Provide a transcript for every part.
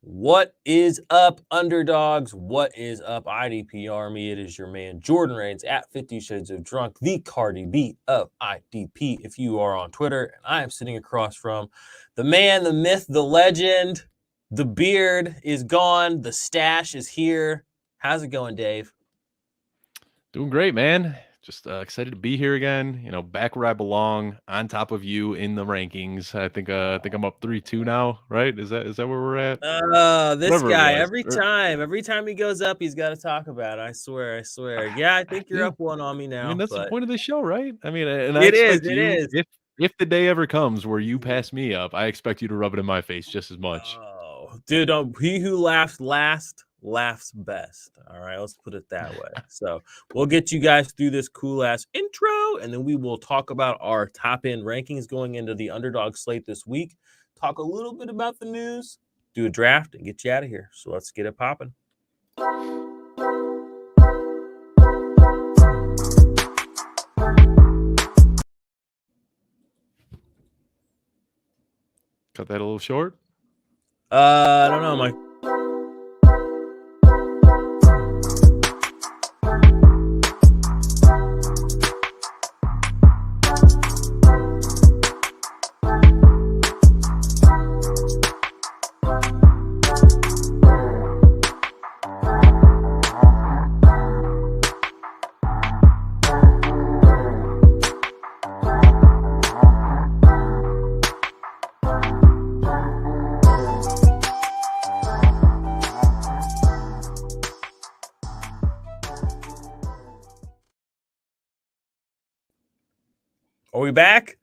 What is up, underdogs? What is up, IDP Army? It is your man, Jordan Reigns, at 50 Shades of Drunk, the Cardi B of IDP, if you are on Twitter. And I am sitting across from the man, the myth, the legend. The beard is gone. The stash is here. How's it going, Dave? Doing great, man. Just excited to be here again. Back where I belong, on top of you in the rankings. I think I'm up 3-2 now, right? Is that where we're at? This Whatever it guy, was. every time he goes up, he's got to talk about it. I swear. Yeah, I think you're Yeah, up one on me I mean now, that's the but point of the show, right? I mean, and I it is, expect it you, is. if the day ever comes where you pass me up, I expect you to rub it in my face just as much. Oh, dude, he who laughs last laughs best. All right, let's put it that way. So we'll get you guys through this cool ass intro, and then we will talk about our top end rankings going into the underdog slate this week. Talk a little bit about the news, do a draft, and get you out of here. So let's get it popping. Cut that a little short. I don't know, Mike. Are we back?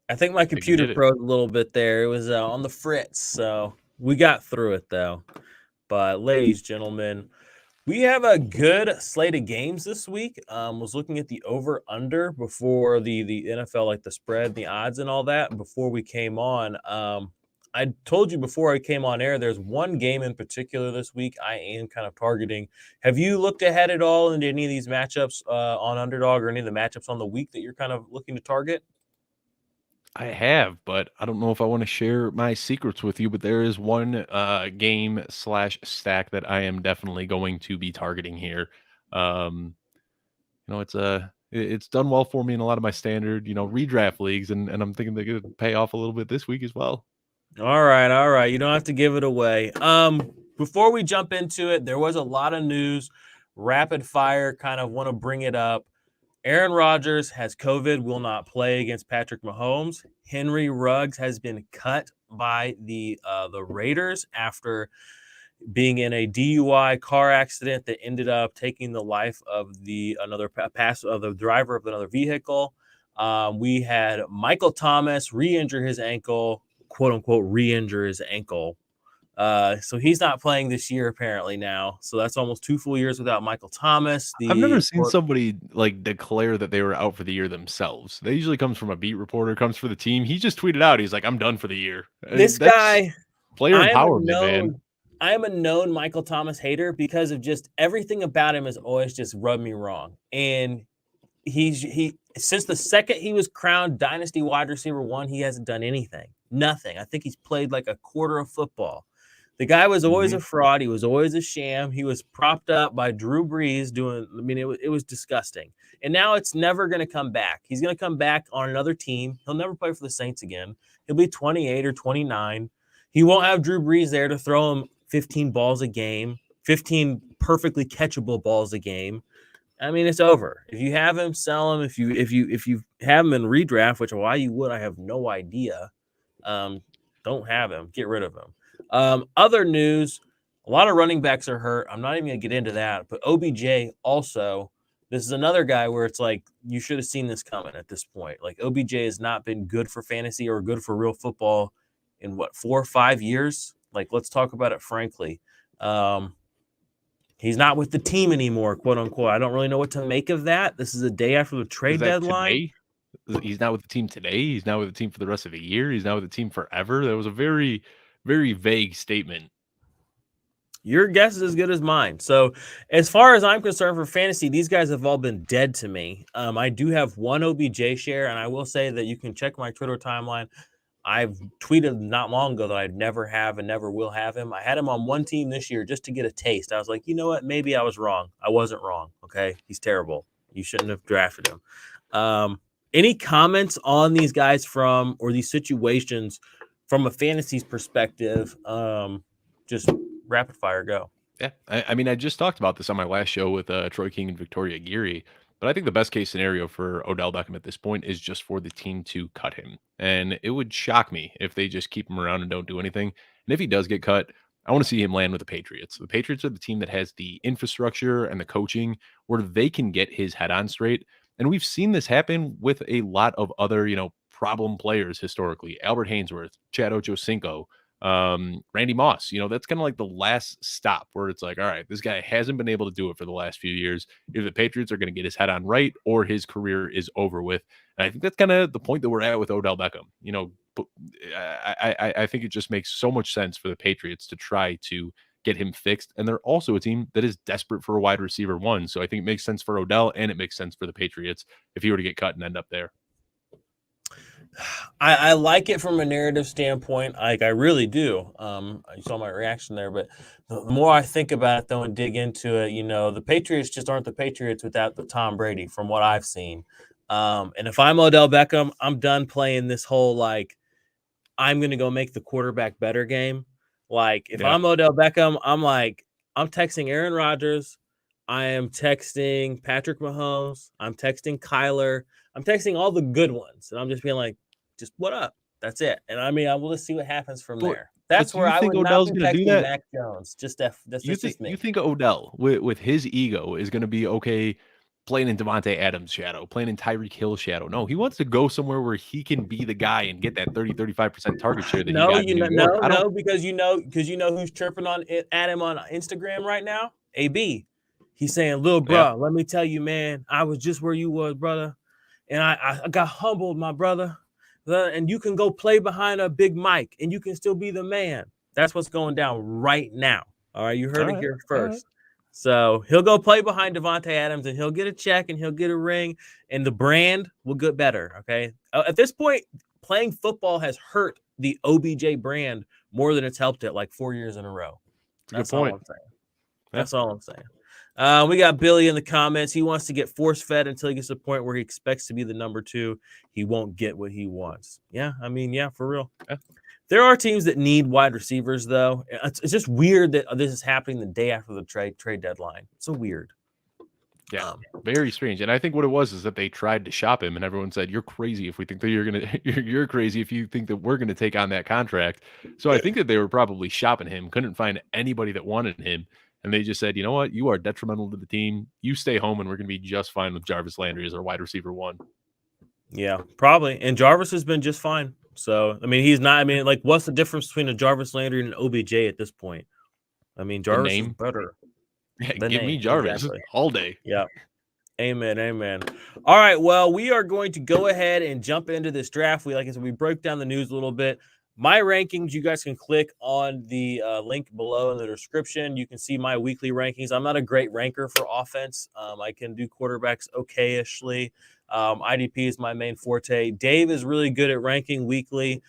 I think my computer froze a little bit there. It was on the fritz, so we got through it though. But ladies, gentlemen, we have a good slate of games this week. Was looking at the over under before the NFL, like the spread, the odds, and all that before we came on. I told you before I came on air, there's one game in particular this week I am kind of targeting. Have you looked ahead at all into any of these matchups on Underdog or any of the matchups on the week that you're kind of looking to target? I have, but I don't know if I want to share my secrets with you, but there is one game/stack that I am definitely going to be targeting here. It's done well for me in a lot of my standard, redraft leagues, and I'm thinking they're going to pay off a little bit this week as well. All right. You don't have to give it away. Before we jump into it, there was a lot of news. Rapid fire, kind of want to bring it up. Aaron Rodgers has COVID, will not play against Patrick Mahomes. Henry Ruggs has been cut by the Raiders after being in a DUI car accident that ended up taking the life of the driver of another vehicle. We had Michael Thomas re-injure his ankle, quote unquote, re-injure his ankle. So he's not playing this year apparently now. So that's almost 2 full years without Michael Thomas. I've never seen somebody like declare that they were out for the year themselves. That usually comes from a beat reporter, comes for the team. He just tweeted out, he's like, "I'm done for the year." This guy, player empowerment, man. I am a known Michael Thomas hater because of just everything about him has always just rubbed me wrong. And he since the second he was crowned Dynasty wide receiver 1, he hasn't done anything. Nothing. I think he's played like a quarter of football. The guy was always a fraud. He was always a sham. He was propped up by Drew Brees it was disgusting. And now it's never going to come back. He's going to come back on another team. He'll never play for the Saints again. He'll be 28 or 29. He won't have Drew Brees there to throw him 15 balls a game, 15 perfectly catchable balls a game. I mean, it's over. If you have him, sell him. If you have him in redraft, which why you would, I have no idea. Don't have him. Get rid of him. Other news, a lot of running backs are hurt. I'm not even going to get into that. But OBJ also, this is another guy where it's like you should have seen this coming at this point. Like OBJ has not been good for fantasy or good for real football in 4 or 5 years. Like, let's talk about it frankly. He's not with the team anymore, quote unquote. I don't really know what to make of that. This is a day after the trade deadline. Today? He's not with the team today. He's not with the team for the rest of the year. He's not with the team forever. That was a very, very vague statement. Your guess is as good as mine. So as far as I'm concerned for fantasy, these guys have all been dead to me. I do have one OBJ share, and I will say that you can check my Twitter timeline. I've tweeted not long ago that I'd never have and never will have him. I had him on one team this year just to get a taste. I was like, you know what? Maybe I was wrong. I wasn't wrong. Okay. He's terrible. You shouldn't have drafted him. Any comments on these guys or these situations from a fantasy's perspective? Just rapid fire go. Yeah, I mean, I just talked about this on my last show with Troy King and Victoria Geary, but I think the best case scenario for Odell Beckham at this point is just for the team to cut him. And it would shock me if they just keep him around and don't do anything. And if he does get cut, I want to see him land with the Patriots. The Patriots are the team that has the infrastructure and the coaching where they can get his head on straight. And we've seen this happen with a lot of other, problem players historically. Albert Hainsworth, Chad Ochocinco, Randy Moss, that's kind of like the last stop where it's like, all right, this guy hasn't been able to do it for the last few years. Either the Patriots are going to get his head on right or his career is over with. And I think that's kind of the point that we're at with Odell Beckham. But I think it just makes so much sense for the Patriots to try to get him fixed. And they're also a team that is desperate for a wide receiver one. So I think it makes sense for Odell and it makes sense for the Patriots if he were to get cut and end up there. I like it from a narrative standpoint. I really do. You saw my reaction there, but the more I think about it though and dig into it, the Patriots just aren't the Patriots without the Tom Brady from what I've seen. And if I'm Odell Beckham, I'm done playing this whole I'm gonna go make the quarterback better game. If I'm Odell Beckham, I'm texting Aaron Rodgers, I am texting Patrick Mahomes, I'm texting Kyler, I'm texting all the good ones, and I'm just being like, just what up? That's it. And I mean, I will just see what happens from there. That's do where you I think would not Odell's be going to do texting that? Mac Jones. That's just me. You think Odell with his ego is going to be okay playing in Devontae Adams' shadow, playing in Tyreek Hill's shadow? No, he wants to go somewhere where he can be the guy and get that 35% target share that he got in New York. Because who's chirping at him on Instagram right now? AB. He's saying, "Little bro, let me tell you, man, I was just where you was, brother, and I got humbled, my brother. And you can go play behind a big mic, and you can still be the man." That's what's going down right now. All right, you heard it here first. So he'll go play behind Devontae Adams, and he'll get a check, and he'll get a ring, and the brand will get better. Okay, at this point, playing football has hurt the OBJ brand more than it's helped it, like 4 years in a row. That's all I'm saying. That's all I'm saying. We got Billy in the comments. He wants to get force-fed until he gets to the point where he expects to be the number 2. He won't get what he wants. Yeah, I mean, yeah, for real. Yeah. There are teams that need wide receivers, though. It's just weird that this is happening the day after the trade deadline. It's so weird. Yeah, very strange. And I think what it was is that they tried to shop him, and everyone said, "You're crazy if we think that you're crazy if you think that we're gonna take on that contract." So I think that they were probably shopping him, couldn't find anybody that wanted him, and they just said, "You know what? You are detrimental to the team. You stay home, and we're gonna be just fine with Jarvis Landry as our wide receiver 1." Yeah, probably. And Jarvis has been just fine. So I mean, he's not. I mean, what's the difference between a Jarvis Landry and an OBJ at this point? I mean, Jarvis is better. Yeah, give me Jarvis all day. Yeah. Amen. All right. Well, we are going to go ahead and jump into this draft. Like I said, we broke down the news a little bit. My rankings, you guys can click on the link below in the description. You can see my weekly rankings. I'm not a great ranker for offense. I can do quarterbacks okay-ishly. IDP is my main forte. Dave is really good at ranking weekly.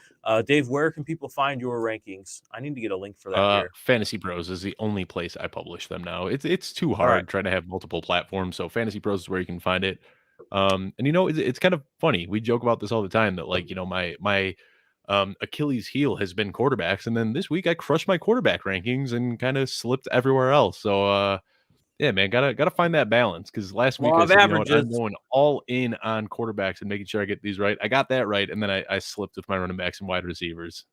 Dave, where can people find your rankings? I need to get a link for that here. Fantasy Pros is the only place I publish them now. It's too hard trying to have multiple platforms. So Fantasy Pros is where you can find it. And it's kind of funny. We joke about this all the time that my Achilles heel has been quarterbacks, and then this week I crushed my quarterback rankings and kind of slipped everywhere else. So yeah, man, gotta find that balance because last week I said, I'm going all in on quarterbacks and making sure I get these right. I got that right, and then I slipped with my running backs and wide receivers.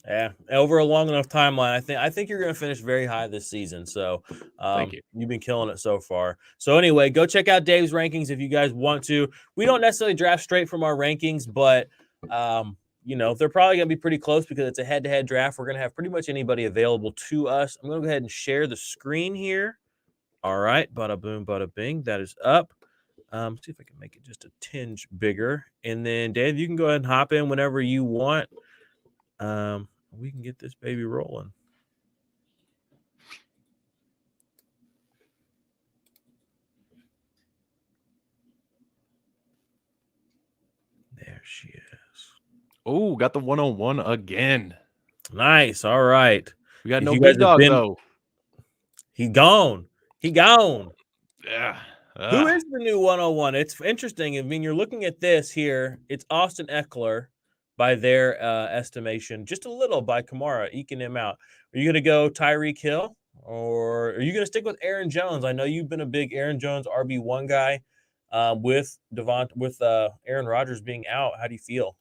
Yeah, over a long enough timeline, I think you're going to finish very high this season. So, thank you. You've been killing it so far. So anyway, go check out Dave's rankings if you guys want to. We don't necessarily draft straight from our rankings, but they're probably going to be pretty close because it's a head-to-head draft. We're going to have pretty much anybody available to us. I'm going to go ahead and share the screen here. All right, bada boom, bada bing. That is up. See if I can make it just a tinge bigger. And then, Dave, you can go ahead and hop in whenever you want. We can get this baby rolling. There she is. Oh, got the 101 again. Nice. All right. We got If no you guys big have dog been, though. he gone. He gone. Yeah. Who Ah. is the new 101? It's interesting. I mean, you're looking at this here. It's Austin Eckler by their estimation, just a little by Kamara, eking him out. Are you going to go Tyreek Hill or are you going to stick with Aaron Jones? I know you've been a big Aaron Jones RB1 guy with Aaron Rodgers being out. How do you feel?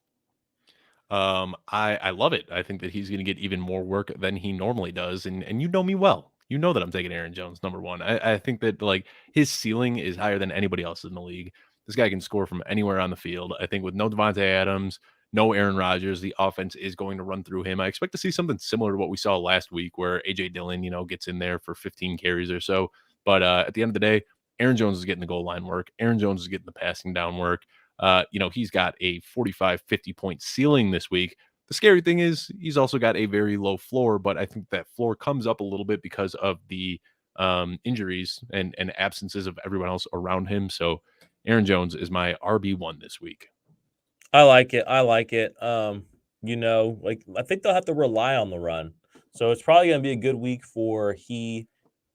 I love it. I think that he's going to get even more work than he normally does, and you know me well. You know that I'm taking Aaron Jones number one. I think that like his ceiling is higher than anybody else in the league. This guy can score from anywhere on the field. I think with no Devontae Adams, no Aaron Rodgers, the offense is going to run through him. I expect to see something similar to what we saw last week, where AJ Dillon, gets in there for 15 carries or so. But at the end of the day, Aaron Jones is getting the goal line work. Aaron Jones is getting the passing down work. He's got a 45, 50-point ceiling this week. The scary thing is he's also got a very low floor, but I think that floor comes up a little bit because of the injuries and absences of everyone else around him. So Aaron Jones is my RB1 this week. I like it. I like it. Like I think they'll have to rely on the run. So it's probably going to be a good week for he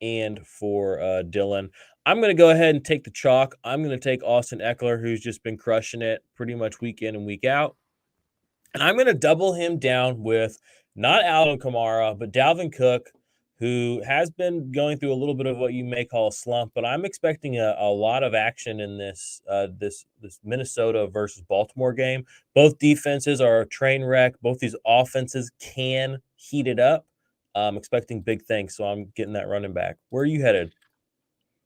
and for Dylan. I'm going to go ahead and take the chalk. I'm going to take Austin Eckler, who's just been crushing it pretty much week in and week out. And I'm going to double him down with not Alvin Kamara, but Dalvin Cook, who has been going through a little bit of what you may call a slump. But I'm expecting a lot of action in this Minnesota versus Baltimore game. Both defenses are a train wreck. Both these offenses can heat it up. I'm expecting big things, so I'm getting that running back. Where are you headed?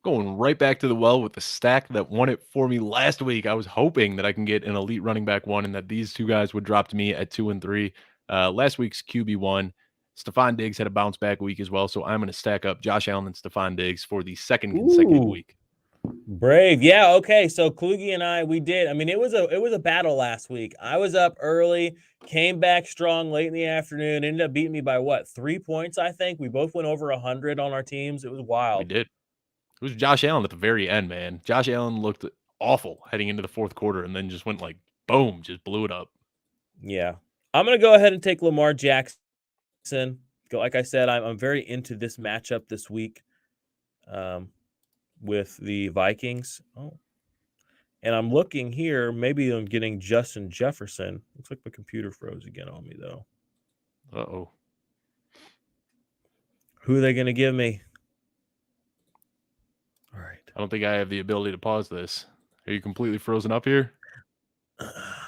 Going right back to the well with the stack that won it for me last week. I was hoping that I can get an elite running back one and that these two guys would drop to me at 2 and 3. Last week's QB1, Stephon Diggs had a bounce back week as well. So I'm going to stack up Josh Allen and Stephon Diggs for the second consecutive Ooh, week. brave. Yeah, okay. So Kluge and I, we did. I mean, it was a battle last week. I was up early, came back strong late in the afternoon, ended up beating me by what, 3 points, I think. We both went over 100 on our teams. It was We wild. did. It was Josh Allen at the very end, man. Josh Allen looked awful heading into the fourth quarter and then just went like boom, just blew it up. Yeah. I'm gonna go ahead and take Lamar Jackson. Like I said, I'm very into this matchup this week um, with the Vikings. Oh, and I'm looking here. Maybe I'm getting Justin Jefferson. Looks like my computer froze again on me though. Uh-oh. Who are they going to give me? All right. I don't think I have the ability to pause this. Are you completely frozen up here?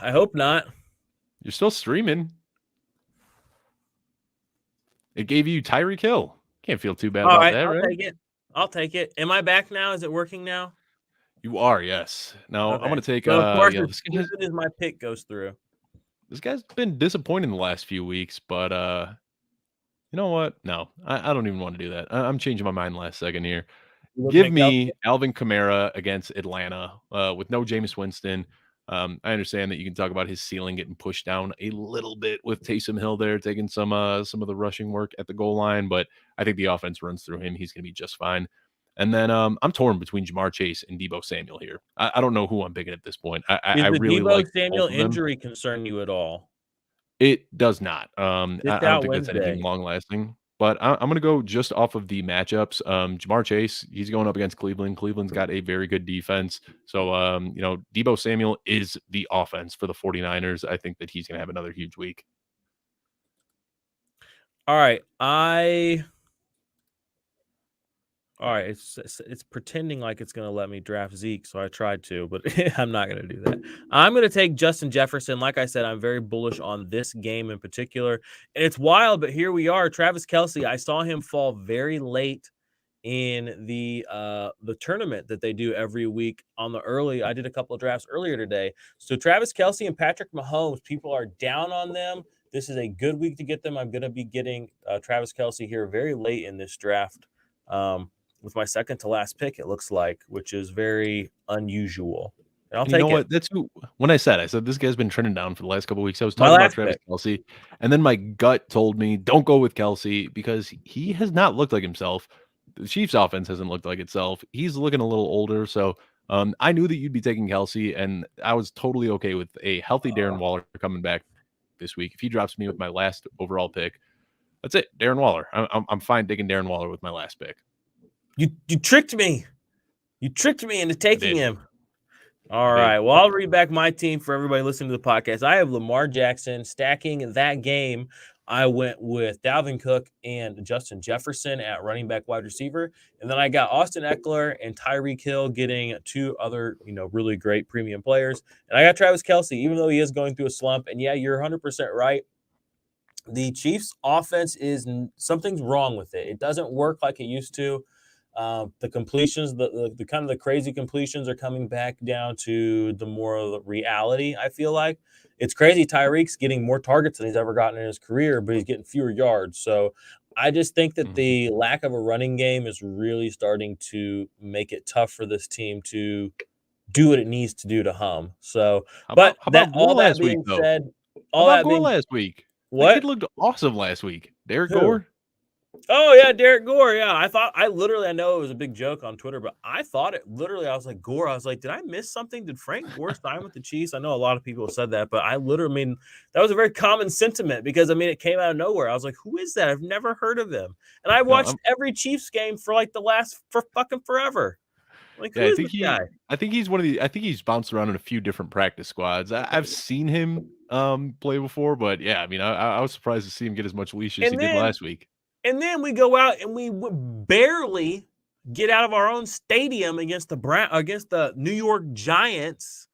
I hope not. You're still streaming. It gave you Tyreek Hill. Can't feel too bad All about right, that, I'll right? take it. I'll take it. Am I back now? Is it working now? You are, yes. Now I'm Okay. gonna take So of course, as this soon guy's as my pick goes through, this guy's been disappointing the last few weeks, but you know what? No, I don't even want to do that. I'm changing my mind last second here. you looking Give at Kelsey? me Alvin Kamara against Atlanta with no Jameis Winston. I understand that you can talk about his ceiling getting pushed down a little bit with Taysom Hill there taking some of the rushing work at the goal line, but I think the offense runs through him. He's going to be just fine. And then I'm torn between Jamar Chase and Debo Samuel here. I don't know who I'm picking at this point. I Is the really Debo like both Samuel of them. injury concern you at all? It does not. It's I don't out think that's anything Wednesday. long lasting. But I'm going to go just off of the matchups. Jamar Chase, he's going up against Cleveland. Cleveland's got a very good defense. So, Debo Samuel is the offense for the 49ers. I think that he's going to have another huge week. All right, all right. It's pretending like it's going to let me draft Zeke, so I tried to, but I'm not going to do that. I'm going to take Justin Jefferson. Like I said, I'm very bullish on this game in particular, and it's wild, but here we are. Travis Kelce. I saw him fall very late in the tournament that they do every week on the early. I did a couple of drafts earlier today. So Travis Kelce and Patrick Mahomes, people are down on them. This is a good week to get them. I'm going to be getting Travis Kelce here very late in this draft. With my second to last pick, it looks like, which is very unusual. And I'll And you know take it. what? That's who when I said this guy's been trending down for the last couple of weeks. I was My talking about last Travis pick. Kelce, and then my gut told me don't go with Kelce because he has not looked like himself. The Chiefs offense hasn't looked like itself. He's looking a little older. So I knew that you'd be taking Kelce, and I was totally okay with a healthy Darren Waller coming back. this week. If he drops me with my last overall pick, that's it. Darren Waller. I'm fine taking Darren Waller with my last pick. You tricked me. You tricked me into taking him. All right. Well, I'll read back my team for everybody listening to the podcast. I have Lamar Jackson. Stacking that game, I went with Dalvin Cook and Justin Jefferson at running back, wide receiver. And then I got Austin Eckler and Tyreek Hill getting two other, really great premium players. And I got Travis Kelce, even though he is going through a slump. And yeah, you're 100% right. The Chiefs' offense something's wrong with it. It doesn't work like it used to. The completions, the kind of the crazy completions are coming back down to the more reality. I feel like it's crazy. Tyreek's getting more targets than he's ever gotten in his career, but he's getting fewer yards. So I just think that the lack of a running game is really starting to make it tough for this team to do what it needs to do to hum. So, how about Gore last week, though? All that being last week? What? The kid looked awesome last week. Derek Gore? Oh, yeah, Derek Gore. Yeah, I know it was a big joke on Twitter, but I thought it literally, I was like, Gore. I was like, did I miss something? Did Frank Gore sign with the Chiefs? I know a lot of people have said that, but that was a very common sentiment because, it came out of nowhere. I was like, who is that? I've never heard of him. And I watched every Chiefs game for fucking forever. Like, yeah, I think he's bounced around in a few different practice squads. I've seen him play before, but yeah, I was surprised to see him get as much leash as he did last week. And then we go out and we barely get out of our own stadium against the New York Giants.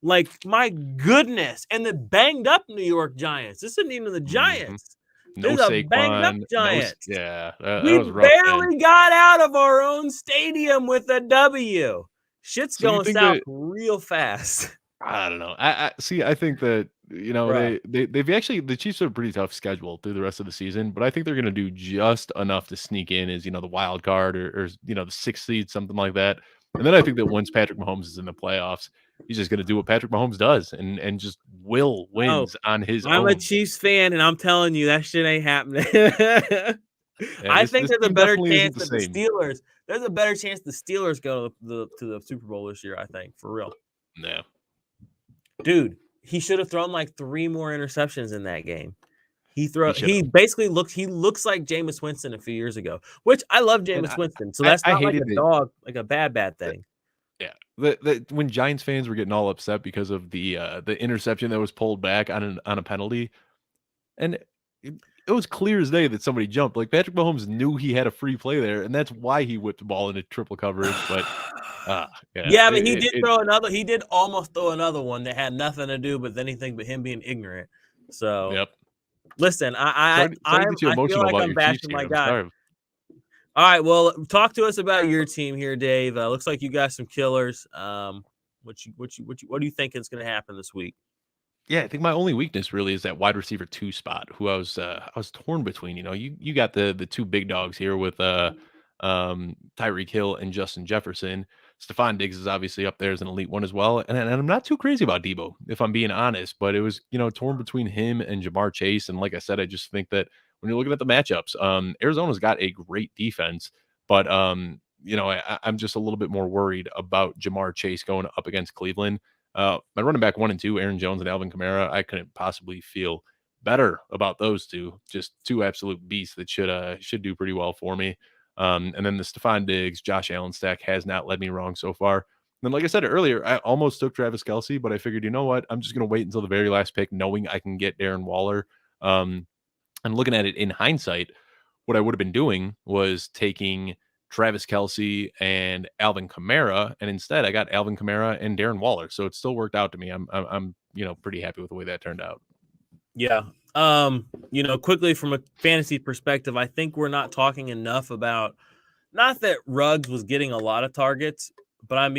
Like, my goodness. And the banged up New York Giants. This isn't even the Giants. No There's Saquon. A banged up Giants. That we was rough, barely got out of our own stadium with a W. Shit's going south real fast. I don't know. I think that they've actually, the Chiefs have a pretty tough schedule through the rest of the season, but I think they're going to do just enough to sneak in as the wild card or the sixth seed, something like that. And then I think that once Patrick Mahomes is in the playoffs, he's just going to do what Patrick Mahomes does and just wins on his own. I'm a Chiefs fan, and I'm telling you that shit ain't happening. I think there's a better chance that the Steelers. There's a better chance the Steelers go to the Super Bowl this year. I think, for real. No. Dude, he should have thrown like 3 more interceptions in that game. He basically looks like Jameis Winston a few years ago, which I love Jameis Winston. So that's not like a dog, like a bad thing. Yeah. When Giants fans were getting all upset because of the interception that was pulled back on a penalty, and it was clear as day that somebody jumped. Like, Patrick Mahomes knew he had a free play there, and that's why he whipped the ball into triple coverage. But but he did throw another. He did almost throw another one that had nothing to do with anything but him being ignorant. So, yep. Listen, I feel like I'm bashing my guy. All right, well, talk to us about your team here, Dave. Looks like you got some killers. What do you think is going to happen this week? Yeah, I think my only weakness really is that wide receiver 2 spot, who I was torn between. You got the 2 big dogs here with Tyreek Hill and Justin Jefferson. Stephon Diggs is obviously up there as an elite one as well. And I'm not too crazy about Debo, if I'm being honest, but it was, torn between him and Jamar Chase. And like I said, I just think that when you're looking at the matchups, Arizona's got a great defense, but I'm just a little bit more worried about Jamar Chase going up against Cleveland. My running back 1 and 2, Aaron Jones and Alvin Kamara, I couldn't possibly feel better about those two. Just 2 absolute beasts that should do pretty well for me. And then the Stephon Diggs, Josh Allen stack has not led me wrong so far. And then, like I said earlier, I almost took Travis Kelce, but I figured, you know what? I'm just going to wait until the very last pick, knowing I can get Darren Waller. And looking at it in hindsight, what I would have been doing was taking Travis Kelce and Alvin Kamara, and instead I got Alvin Kamara and Darren Waller. So it still worked out to me. I'm pretty happy with the way that turned out. Yeah. Quickly from a fantasy perspective, I think we're not talking enough about, not that Ruggs was getting a lot of targets, but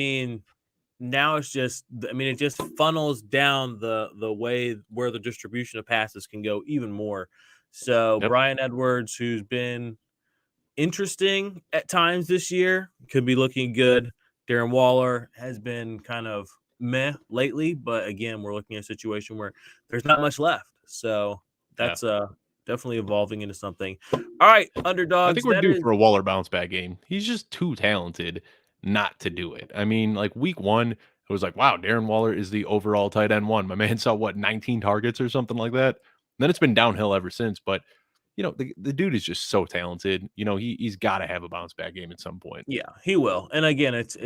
now it's just, it just funnels down the way where the distribution of passes can go even more. So yep. Bryan Edwards, who's been interesting at times this year, could be looking good. Darren Waller has been kind of meh lately, but again, we're looking at a situation where there's not much left. So that's definitely evolving into something. All right, Underdogs. I think we're due for a Waller bounce back game. He's just too talented not to do it. Like week 1, it was like, wow, Darren Waller is the overall tight end 1. My man saw 19 targets or something like that. then it's been downhill ever since. But the dude is just so talented. He's got to have a bounce back game at some point. Yeah, he will. And again, it's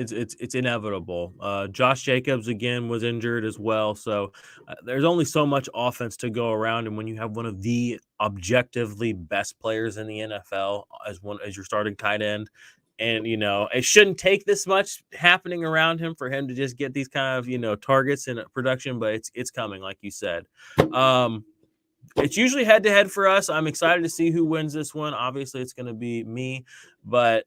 inevitable. Josh Jacobs again was injured as well, so there's only so much offense to go around. And when you have one of the objectively best players in the NFL as your starting tight end, and it shouldn't take this much happening around him for him to just get these kind of targets and production, but it's coming, like you said. It's usually head-to-head for us. I'm excited to see who wins this one. Obviously, it's going to be me. But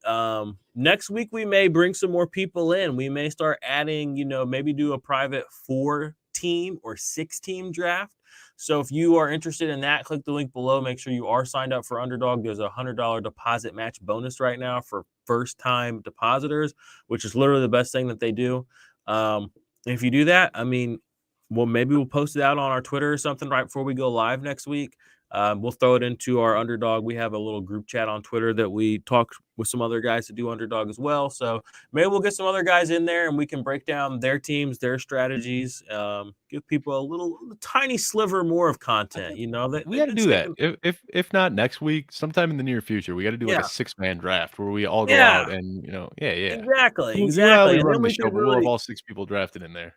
next week, we may bring some more people in. We may start adding, maybe do a private 4-team or 6-team draft. So if you are interested in that, click the link below. Make sure you are signed up for Underdog. There's a $100 deposit match bonus right now for first-time depositors, which is literally the best thing that they do. If you do that, well, maybe we'll post it out on our Twitter or something right before we go live next week. We'll throw it into our Underdog. We have a little group chat on Twitter that we talk with some other guys to do Underdog as well. So maybe we'll get some other guys in there and we can break down their teams, their strategies, give people a tiny sliver more of content. We got to do that. If not next week, sometime in the near future, we got to do like a 6-man draft where we all go out and exactly. You and I And run then the we show, can but we'll have all 6 people drafted in there.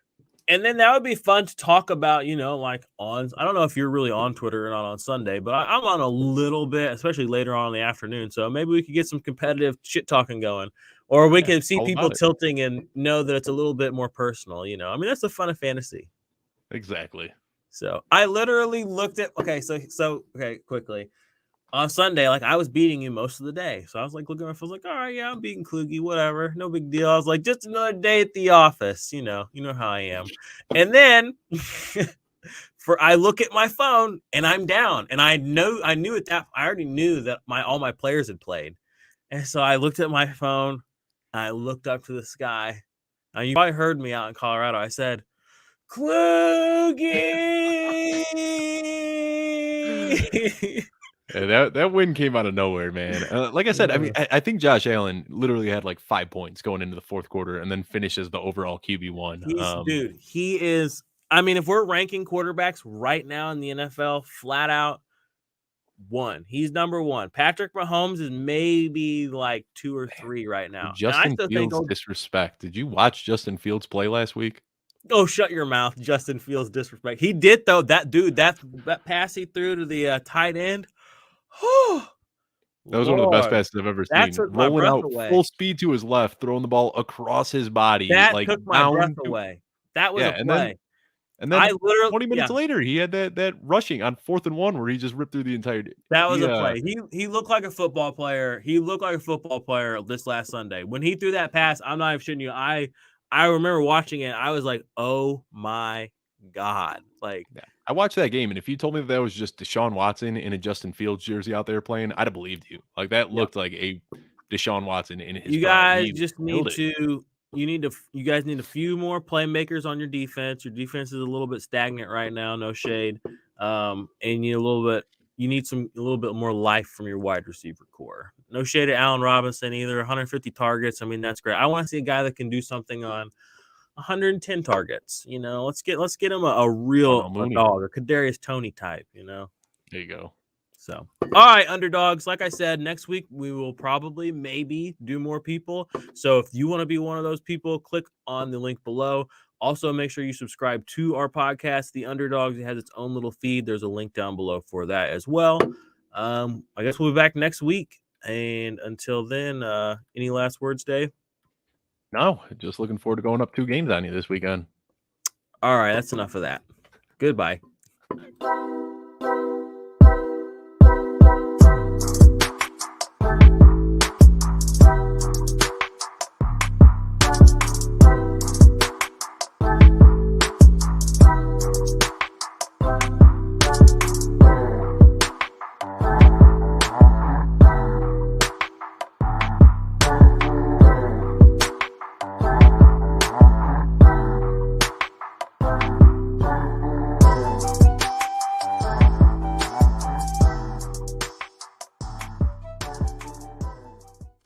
And then that would be fun to talk about, like I don't know if you're really on Twitter or not on Sunday, but I'm on a little bit, especially later on in the afternoon. So maybe we could get some competitive shit talking going, or we could see people tilting and know that it's a little bit more personal. That's the fun of fantasy. Exactly. So I literally looked at, quickly. On Sunday, like I was beating you most of the day. So I was like looking at my phone, like, all right, yeah, I'm beating Kluge, whatever. No big deal. I was like, just another day at the office, you know how I am. And then I look at my phone and I'm down. And I already knew that all my players had played. And so I looked at my phone, I looked up to the sky. Now you probably heard me out in Colorado. I said, Kluge. Yeah, that win came out of nowhere, man. Like I said, I think Josh Allen literally had like 5 points going into the fourth quarter and then finishes the overall QB1. He is. If we're ranking quarterbacks right now in the NFL, flat out one. He's number one. Patrick Mahomes is maybe like 2 or 3 right now. Justin Fields disrespect. Did you watch Justin Fields play last week? Oh, shut your mouth, Justin Fields disrespect. He did though. That dude, that pass he threw to the tight end. That was one of the best passes I've ever seen. Rolling out full speed to his left, throwing the ball across his body. That took my breath away. That was a play. And then 20 minutes later, he had that rushing on 4th and 1 where he just ripped through the entire. That was a play. He looked like a football player. He looked like a football player this last Sunday. When he threw that pass, I'm not even shitting you. I remember watching it. I was like, oh my God. I watched that game, and if you told me that was just Deshaun Watson in a Justin Fields jersey out there playing, I'd have believed you. Like that looked like a Deshaun Watson in his. You guys just need to. You guys need a few more playmakers on your defense. Your defense is a little bit stagnant right now. No shade. And you need a little bit more life from your wide receiver core. No shade at Allen Robinson either. 150 targets. That's great. I want to see a guy that can do something on 110 targets. Let's get him a real dog, a Kadarius Toney type. There you go. So, all right, Underdogs. Like I said, next week we will probably maybe do more people. So if you want to be one of those people, click on the link below. Also, make sure you subscribe to our podcast, The Underdogs. It has its own little feed. There's a link down below for that as well. I guess we'll be back next week. And until then, any last words, Dave? No, just looking forward to going up 2 games on you this weekend. All right, that's enough of that. Goodbye.